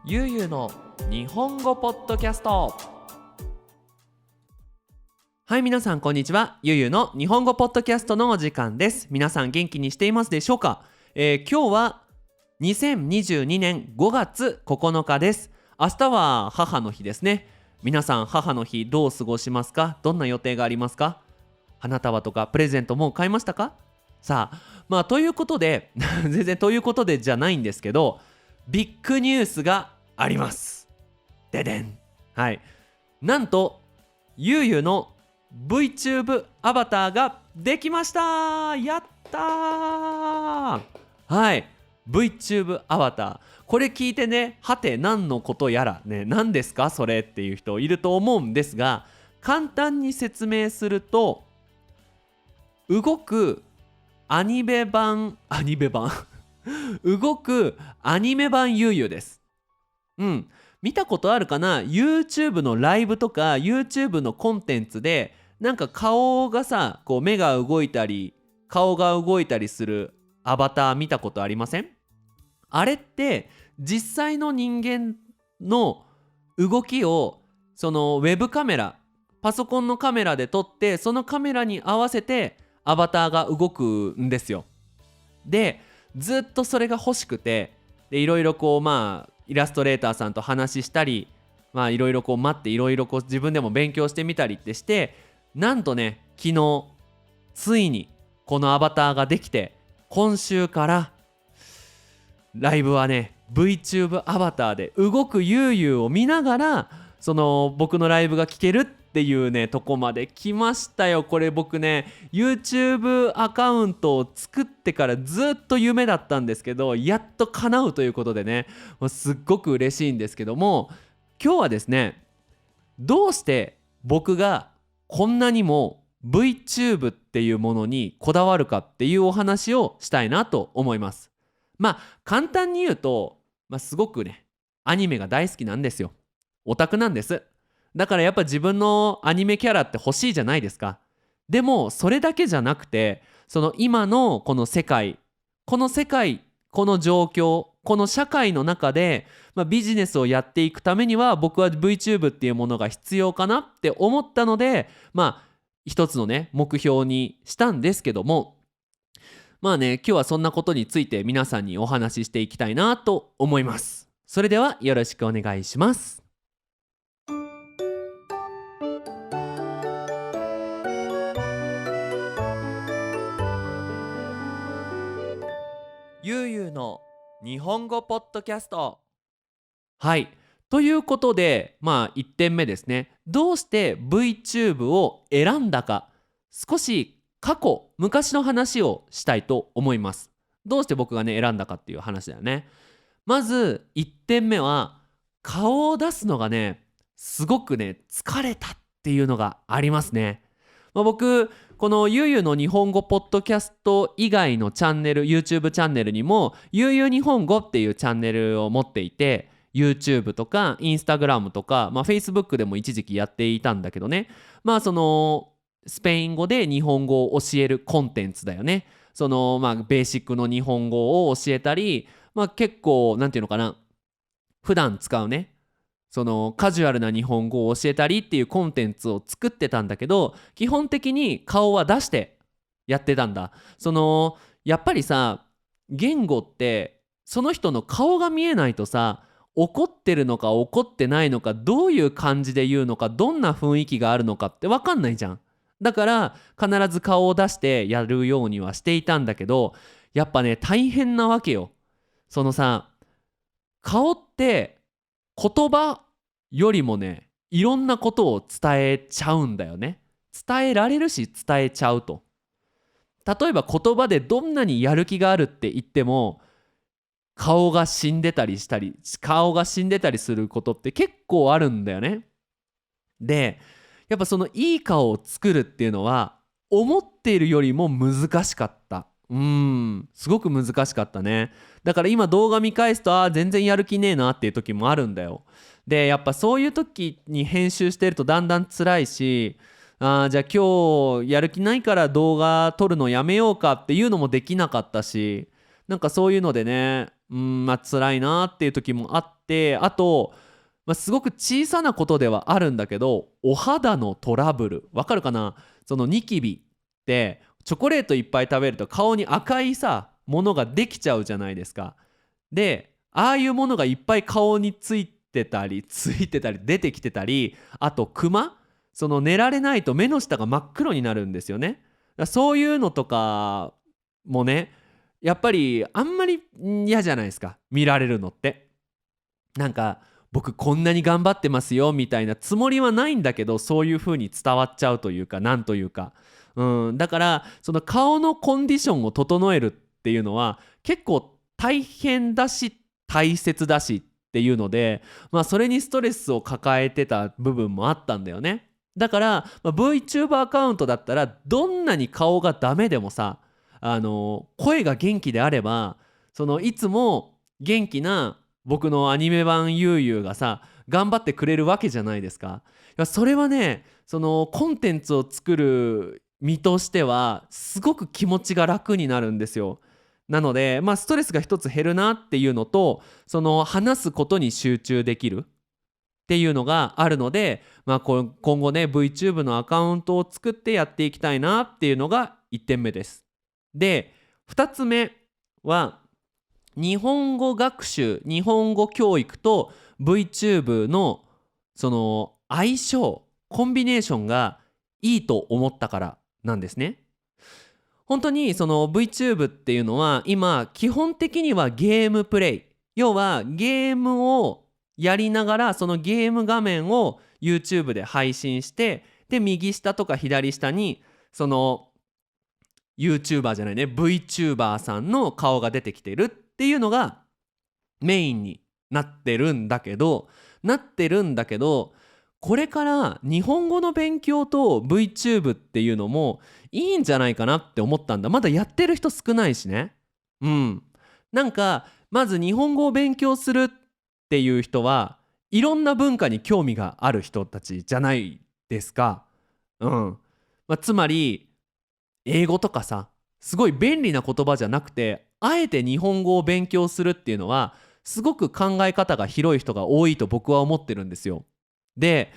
ゆうゆうの日本語ポッドキャスト。はい、皆さんこんにちは。ゆうゆうの日本語ポッドキャストのお時間です。皆さん元気にしていますでしょうか？今日は2022年5月9日です。明日は母の日ですね。皆さん母の日どう過ごしますか？どんな予定がありますか？花束とかプレゼントもう買いましたか？さあ、ということで全然ということでじゃないんですけど、ビッグニュースがあります。ででん。はい。なんとゆうゆうの VTube アバターができました。やったー。はい。VTube アバター。これ聞いてね、はて何のことやらね、何ですかそれっていう人いると思うんですが、簡単に説明すると、動くアニメ版動くアニメ版ゆうゆうです。見たことあるかな？ YouTube のライブとか YouTube のコンテンツでなんか顔がさ、こう目が動いたり顔が動いたりするアバター見たことありません？あれって実際の人間の動きをそのウェブカメラ、パソコンのカメラで撮って、そのカメラに合わせてアバターが動くんですよ。で、ずっとそれが欲しくて、でいろいろこうイラストレーターさんと話したり、いろいろこう待って、いろいろこう自分でも勉強してみたりってして、なんとね、昨日ついにこのアバターができて、今週からライブはね VTube アバターで動くゆうゆうを見ながら、その僕のライブが聴けるっていうねとこまで来ましたよ。これ僕ね YouTube アカウントを作ってからずっと夢だったんですけど、やっと叶うということでね、もうすっごく嬉しいんですけども、今日はですね、どうして僕がこんなにも VTube っていうものにこだわるかっていうお話をしたいなと思います。簡単に言うと、すごくねアニメが大好きなんですよ。オタクなんです。だからやっぱ自分のアニメキャラって欲しいじゃないですか。でもそれだけじゃなくて、その今のこの世界、この世界、この状況、この社会の中で、ビジネスをやっていくためには僕は VTube っていうものが必要かなって思ったので、一つのね目標にしたんですけども、今日はそんなことについて皆さんにお話ししていきたいなと思います。それではよろしくお願いします。ゆうゆうの日本語ポッドキャスト。はい。ということで、1点目ですね。どうして VTube を選んだか、少し昔の話をしたいと思います。どうして僕がね、選んだかっていう話だよね。まず1点目は、顔を出すのがね、すごくね、疲れたっていうのがありますね。僕、このゆうゆうの日本語ポッドキャスト以外のチャンネル、YouTube チャンネルにも、ゆうゆう日本語っていうチャンネルを持っていて、YouTube とか Instagram とか、Facebook でも一時期やっていたんだけどね、そのスペイン語で日本語を教えるコンテンツだよね。そのベーシックの日本語を教えたり、結構なんていうのかな、普段使うね、そのカジュアルな日本語を教えたりっていうコンテンツを作ってたんだけど、基本的に顔は出してやってたんだ。やっぱりさ、言語ってその人の顔が見えないとさ、怒ってるのか怒ってないのか、どういう感じで言うのか、どんな雰囲気があるのかって分かんないじゃん。だから必ず顔を出してやるようにはしていたんだけど、やっぱね大変なわけよ。そのさ、顔って言葉よりもね、いろんなことを伝えちゃうんだよね。伝えられるし伝えちゃうと。例えば言葉でどんなにやる気があるって言っても、顔が死んでたりすることって結構あるんだよね。で、やっぱそのいい顔を作るっていうのは思っているよりも難しかった。すごく難しかったね。だから今動画見返すと、全然やる気ねえなっていう時もあるんだよ。で、やっぱそういう時に編集してるとだんだん辛いし、じゃあ今日やる気ないから動画撮るのやめようかっていうのもできなかったし、なんかそういうのでね、辛いなっていう時もあって、あと、すごく小さなことではあるんだけど、お肌のトラブルわかるかな。そのニキビってチョコレートいっぱい食べると顔に赤いさものができちゃうじゃないですか。でああいうものがいっぱい顔についてたり出てきてたり、あとクマ、その寝られないと目の下が真っ黒になるんですよね。だからそういうのとかもね、やっぱりあんまり嫌じゃないですか、見られるのって。なんか僕こんなに頑張ってますよみたいなつもりはないんだけど、そういう風に伝わっちゃうというか、なんというか、だからその顔のコンディションを整えるっていうのは結構大変だし大切だしっていうので、それにストレスを抱えてた部分もあったんだよね。だから、VTuber アカウントだったらどんなに顔がダメでもさ、声が元気であれば、そのいつも元気な僕のアニメ版ゆうゆうがさ頑張ってくれるわけじゃないですか。いやそれはね、そのコンテンツを作る身としてはすごく気持ちが楽になるんですよ。なのでストレスが一つ減るなっていうのと、その話すことに集中できるっていうのがあるので、今後ね VTube のアカウントを作ってやっていきたいなっていうのが1点目です。で2つ目は日本語学習、日本語教育と VTube のその相性、コンビネーションがいいと思ったからなんですね。本当にその VTube っていうのは今基本的にはゲームプレイ、要はゲームをやりながらそのゲーム画面を YouTube で配信して、で右下とか左下にその YouTuber じゃないね VTuber さんの顔が出てきてるっていうのがメインになってるんだけど、これから日本語の勉強と VTube っていうのもいいんじゃないかなって思ったんだ。まだやってる人少ないしね。なんかまず日本語を勉強するっていう人はいろんな文化に興味がある人たちじゃないですか。つまり英語とかさ、すごい便利な言葉じゃなくてあえて日本語を勉強するっていうのはすごく考え方が広い人が多いと僕は思ってるんですよ。で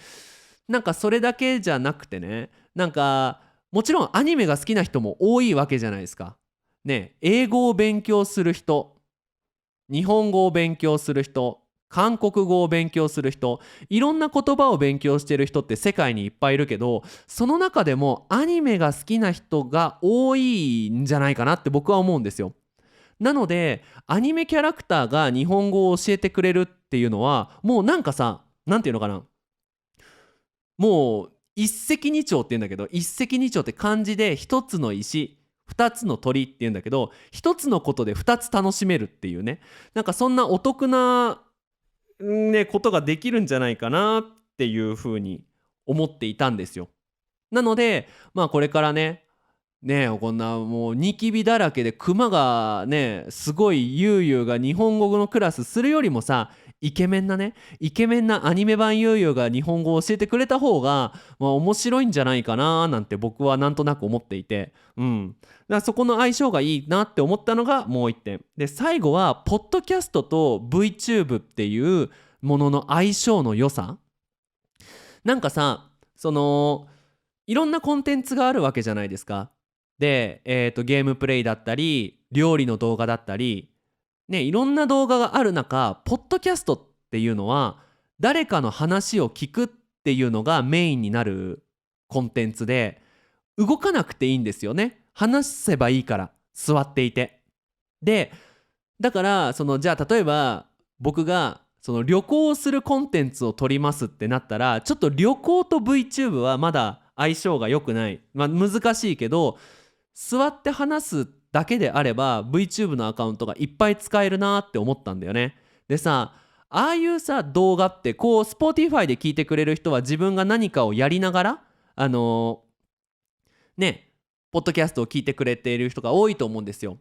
なんかそれだけじゃなくてね、なんかもちろんアニメが好きな人も多いわけじゃないですか。ね、英語を勉強する人、日本語を勉強する人、韓国語を勉強する人、いろんな言葉を勉強してる人って世界にいっぱいいるけど、その中でもアニメが好きな人が多いんじゃないかなって僕は思うんですよ。なのでアニメキャラクターが日本語を教えてくれるっていうのはもうなんかさ、なんていうのかな、もう一石二鳥って言うんだけど、一石二鳥って漢字で一つの石二つの鳥って言うんだけど、一つのことで二つ楽しめるっていうね、なんかそんなお得なことができるんじゃないかなっていうふうに思っていたんですよ。なのでこれからこんなもうニキビだらけでクマがすごいゆうゆうが日本語のクラスするよりもさ、イケメンなアニメ版ゆうゆうが日本語を教えてくれた方が面白いんじゃないかななんて僕はなんとなく思っていて、だからそこの相性がいいなって思ったのがもう一点で、最後はポッドキャストと VTube っていうものの相性の良さ。なんかさ、そのいろんなコンテンツがあるわけじゃないですか。で、ゲームプレイだったり料理の動画だったりいろんな動画がある中、ポッドキャストっていうのは誰かの話を聞くっていうのがメインになるコンテンツで、動かなくていいんですよね。話せばいいから座っていて。でだからじゃあ例えば僕がその旅行をするコンテンツを撮りますってなったら、ちょっと旅行と VTube はまだ相性が良くない、難しいけど、座って話すだけであれば VTube のアカウントがいっぱい使えるなって思ったんだよね。でさ、ああいうさ動画ってこう Spotify で聞いてくれる人は自分が何かをやりながらポッドキャストを聞いてくれている人が多いと思うんですよ。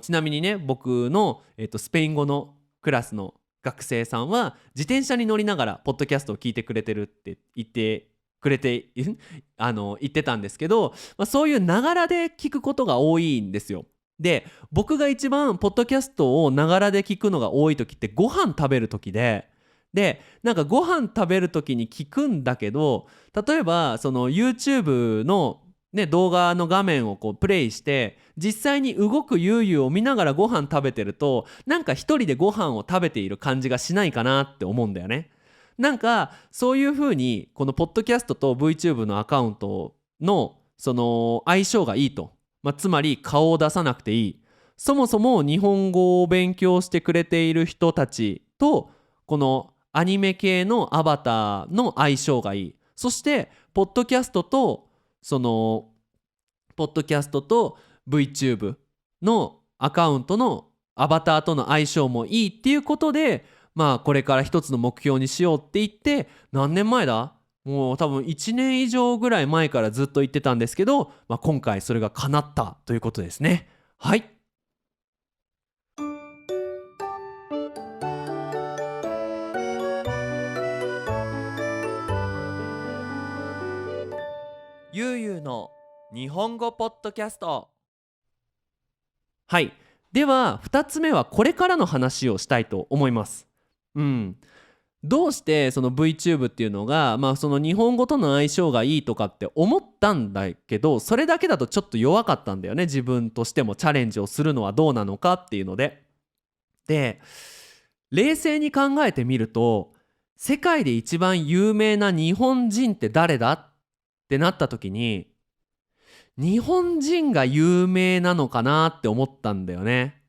ちなみにね、僕の、スペイン語のクラスの学生さんは自転車に乗りながらポッドキャストを聞いてくれてるって言ってくれて言ってたんですけど、そういうながらで聞くことが多いんですよ。で、僕が一番ポッドキャストをながらで聞くのが多い時ってご飯食べる時で、なんかご飯食べる時に聞くんだけど、例えばその YouTube のね、動画の画面をこうプレイして実際に動くゆうゆうを見ながらご飯食べてると、なんか一人でご飯を食べている感じがしないかなって思うんだよね。なんかそういう風にこのポッドキャストと VTube のアカウントのその相性がいいと、つまり顔を出さなくていい、そもそも日本語を勉強してくれている人たちとこのアニメ系のアバターの相性がいい、そしてポッドキャストとそのポッドキャストと VTube のアカウントのアバターとの相性もいいっていうことで、これから一つの目標にしようって言って、何年前だ、もう多分1年以上ぐらい前からずっと言ってたんですけど、今回それが叶ったということですね。はい。ゆうゆうの日本語ポッドキャスト。はい。では2つ目はこれからの話をしたいと思います。どうしてその VTube っていうのが、その日本語との相性がいいとかって思ったんだけど、それだけだとちょっと弱かったんだよね。自分としてもチャレンジをするのはどうなのかっていうので、冷静に考えてみると、世界で一番有名な日本人って誰だってなった時に、日本人が有名なのかなって思ったんだよね。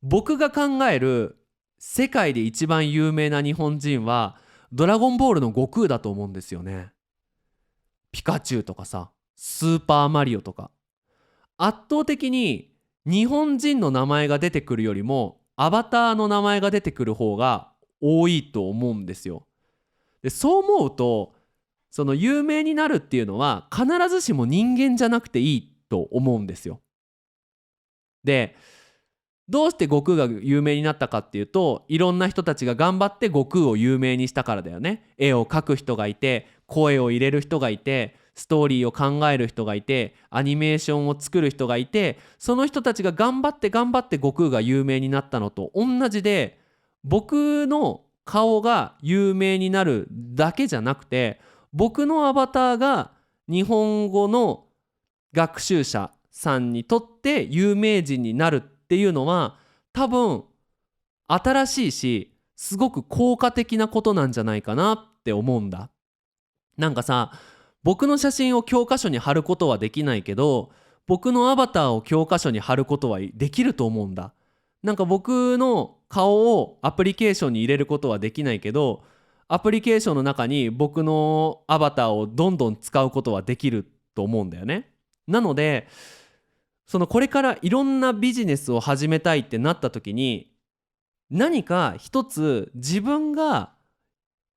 僕が考える世界で一番有名な日本人はドラゴンボールの悟空だと思うんですよね。ピカチュウとかさ、スーパーマリオとか、圧倒的に日本人の名前が出てくるよりもアバターの名前が出てくる方が多いと思うんですよ。で、そう思うと、その有名になるっていうのは必ずしも人間じゃなくていいと思うんですよ。で、どうして悟空が有名になったかっていうと、いろんな人たちが頑張って悟空を有名にしたからだよね。絵を描く人がいて、声を入れる人がいて、ストーリーを考える人がいて、アニメーションを作る人がいて、その人たちが頑張って悟空が有名になったのと同じで、僕の顔が有名になるだけじゃなくて、僕のアバターが日本語の学習者さんにとって有名人になるっていうのは、多分新しいしすごく効果的なことなんじゃないかなって思うんだ。なんかさ、僕の写真を教科書に貼ることはできないけど、僕のアバターを教科書に貼ることはできると思うんだ。なんか僕の顔をアプリケーションに入れることはできないけど、アプリケーションの中に僕のアバターをどんどん使うことはできると思うんだよね。なので、そのこれからいろんなビジネスを始めたいってなった時に、何か一つ自分が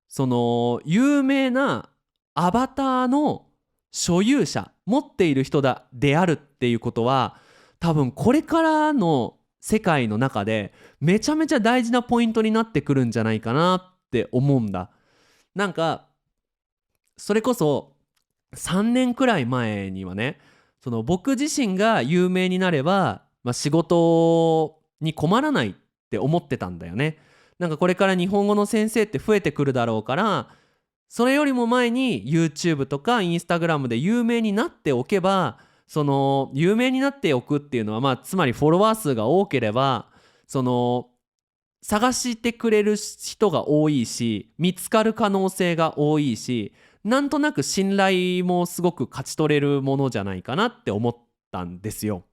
その有名なアバターの所有者、持っている人であるっていうことは、多分これからの世界の中でめちゃめちゃ大事なポイントになってくるんじゃないかなって思うんだ。なんかそれこそ3年くらい前にはね、その僕自身が有名になれば、仕事に困らないって思ってたんだよね。なんかこれから日本語の先生って増えてくるだろうから、それよりも前に YouTube とか Instagram で有名になっておけば、その有名になっておくっていうのは、つまりフォロワー数が多ければ、その探してくれる人が多いし、見つかる可能性が多いし、なんとなく信頼もすごく勝ち取れるものじゃないかなって思ったんですよ。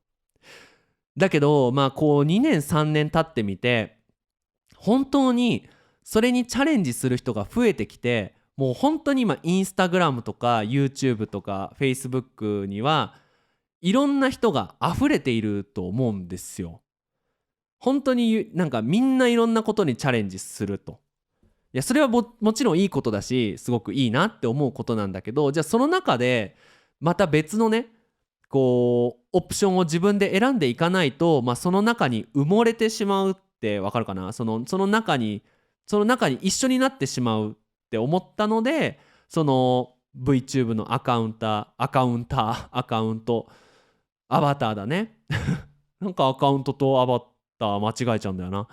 だけどこう2年3年経ってみて、本当にそれにチャレンジする人が増えてきて、もう本当に今インスタグラムとか YouTube とか Facebook にはいろんな人が溢れていると思うんですよ。本当になんかみんないろんなことにチャレンジすると。いや、それは もちろんいいことだし、すごくいいなって思うことなんだけど、じゃあその中でまた別のね、こうオプションを自分で選んでいかないと、その中に埋もれてしまうってわかるかな。その中に一緒になってしまうって思ったので、その VTube のアカウント、アバターだねなんかアカウントとアバター間違えちゃうんだよな。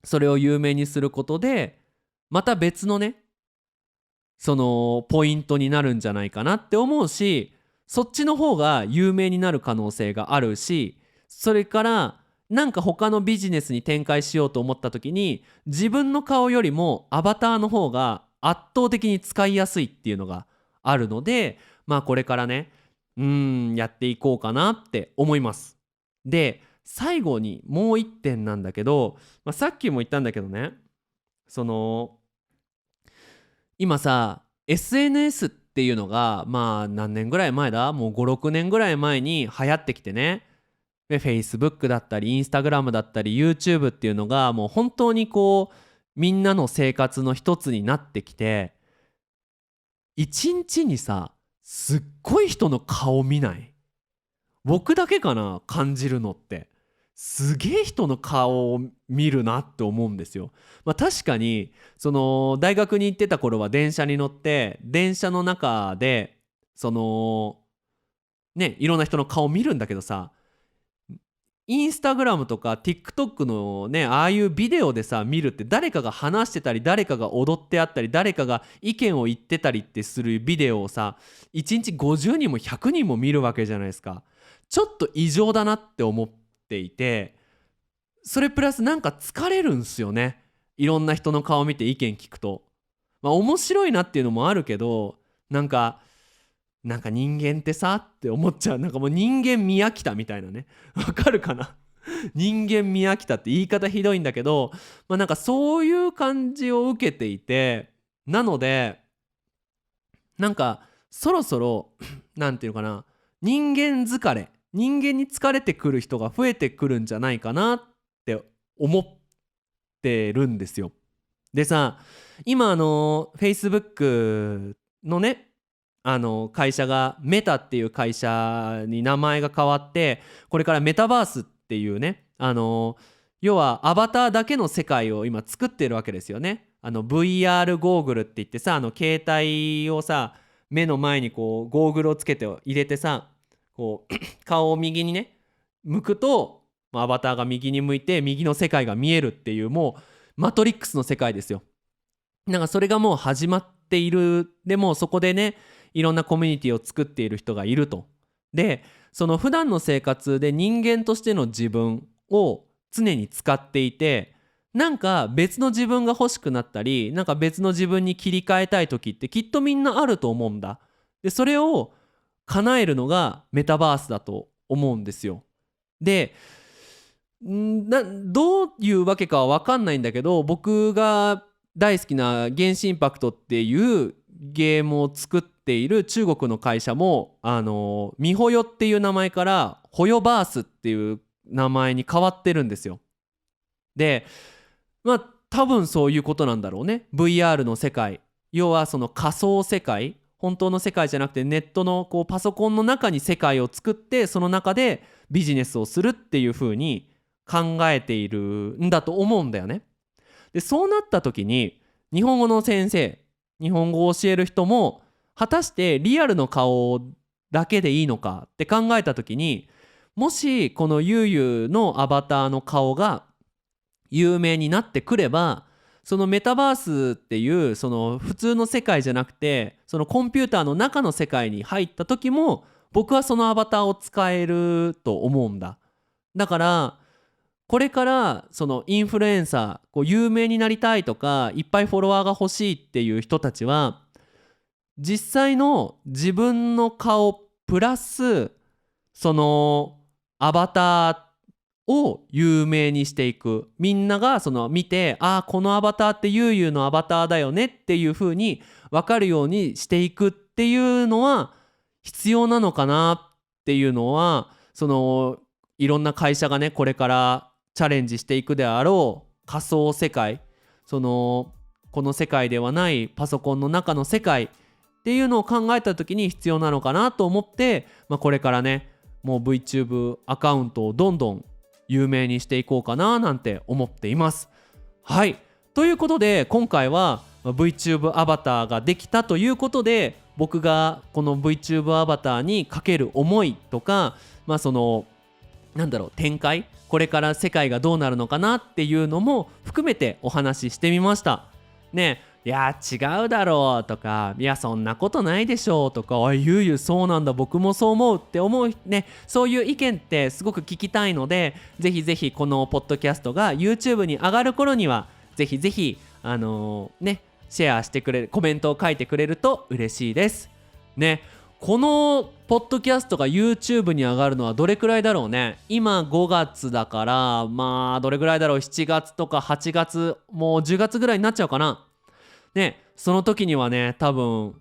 それを有名にすることでまた別のねそのポイントになるんじゃないかなって思うし、そっちの方が有名になる可能性があるし、それからなんか他のビジネスに展開しようと思った時に自分の顔よりもアバターの方が圧倒的に使いやすいっていうのがあるので、まあこれからねやっていこうかなって思います。で最後にもう一点なんだけど、さっきも言ったんだけどね、その今さ SNS っていうのがまあ何年ぐらい前だ、もう56年ぐらい前に流行ってきてね。で Facebook だったり Instagram だったり YouTube っていうのがもう本当にこうみんなの生活の一つになってきて、一日にさすっごい人の顔見ない？僕だけかな感じるのって。すげえ人の顔を見るなって思うんですよ。確かにその大学に行ってた頃は電車に乗って電車の中でそのいろんな人の顔見るんだけどさ、インスタグラムとか TikTok のねああいうビデオでさ見るって、誰かが話してたり誰かが踊ってあったり誰かが意見を言ってたりってするビデオをさ1日50人も100人も見るわけじゃないですか。ちょっと異常だなって思っていて、それプラスなんか疲れるんすよね、いろんな人の顔見て意見聞くと。面白いなっていうのもあるけど、なんか人間ってさって思っちゃう。なんかもう人間見飽きたみたいなね。わかるかな？人間見飽きたって言い方ひどいんだけど、なんかそういう感じを受けていて、なのでなんかそろそろなんていうのかな、人間疲れ、人間に疲れてくる人が増えてくるんじゃないかなって思ってるんですよ。でさ、今Facebook のね会社がメタっていう会社に名前が変わって、これからメタバースっていうね要はアバターだけの世界を今作ってるわけですよね。VR ゴーグルって言ってさ、携帯をさ目の前にこうゴーグルをつけて入れてさ、こう顔を右にね向くと、アバターが右に向いて右の世界が見えるっていう、もうマトリックスの世界ですよ。なんかそれがもう始まっている。でもそこでねいろんなコミュニティを作っている人がいると。でその普段の生活で人間としての自分を常に使っていて、なんか別の自分が欲しくなったり、なんか別の自分に切り替えたい時ってきっとみんなあると思うんだ。でそれを叶えるのがメタバースだと思うんですよ。でどういうわけかは分かんないんだけど、僕が大好きな原神インパクトっていうゲームを作っている中国の会社もミホヨっていう名前からホヨバースっていう名前に変わってるんですよ。で多分そういうことなんだろうね。 VR の世界、要はその仮想世界、本当の世界じゃなくてネットのこうパソコンの中に世界を作って、その中でビジネスをするっていう風に考えているんだと思うんだよね。でそうなった時に日本語の先生、日本語を教える人も果たしてリアルの顔だけでいいのかって考えた時に、もしこのゆうゆうのアバターの顔が有名になってくれば、そのメタバースっていうその普通の世界じゃなくてそのコンピューターの中の世界に入った時も僕はそのアバターを使えると思うんだ。だからこれからそのインフルエンサー、こう有名になりたいとかいっぱいフォロワーが欲しいっていう人たちは、実際の自分の顔プラスそのアバターを有名にしていく。みんながその見て、ああこのアバターってゆうゆうのアバターだよねっていう風に分かるようにしていくっていうのは必要なのかなっていうのは、そのいろんな会社がねこれからチャレンジしていくであろう仮想世界、そのこの世界ではないパソコンの中の世界っていうのを考えた時に必要なのかなと思って、これからねもう VTube アカウントをどんどん有名にしていこうかななんて思っています。はい、ということで今回は VTube アバターができたということで、僕がこの VTube アバターにかける思いとか、その展開、これから世界がどうなるのかなっていうのも含めてお話ししてみましたね。いや違うだろうとか、いやそんなことないでしょうとか、ゆうゆうそうなんだ僕もそう思うって思うね、そういう意見ってすごく聞きたいので、ぜひぜひこのポッドキャストが YouTube に上がる頃にはぜひぜひシェアしてくれる、コメントを書いてくれると嬉しいですね。このポッドキャストが YouTube に上がるのはどれくらいだろうね。今5月だから、どれくらいだろう、7月とか8月、もう10月ぐらいになっちゃうかなね。その時にはね、多分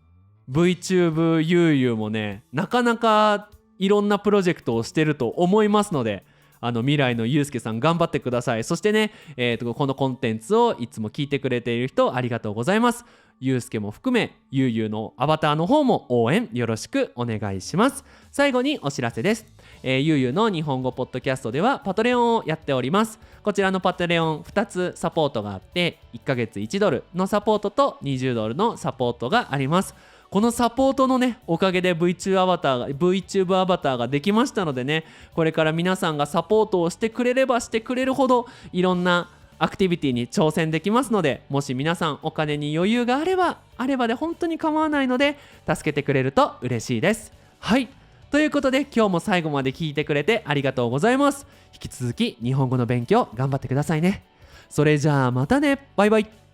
VTube ゆうゆうもね、なかなかいろんなプロジェクトをしてると思いますので、未来のゆうすけさん頑張ってください。そしてね、このコンテンツをいつも聞いてくれている人ありがとうございます。ゆうすけも含めゆうゆうのアバターの方も応援よろしくお願いします。最後にお知らせです。ゆうゆうの日本語ポッドキャストではパトレオンをやっております。こちらのパトレオン2つサポートがあって、1ヶ月1ドルのサポートと20ドルのサポートがあります。このサポートのねおかげで VTuber アバターができましたのでね、これから皆さんがサポートをしてくれればしてくれるほどいろんなアクティビティに挑戦できますので、もし皆さんお金に余裕があればで本当に構わないので助けてくれると嬉しいです。はい、ということで今日も最後まで聞いてくれてありがとうございます。引き続き日本語の勉強頑張ってくださいね。それじゃあまたね、バイバイ。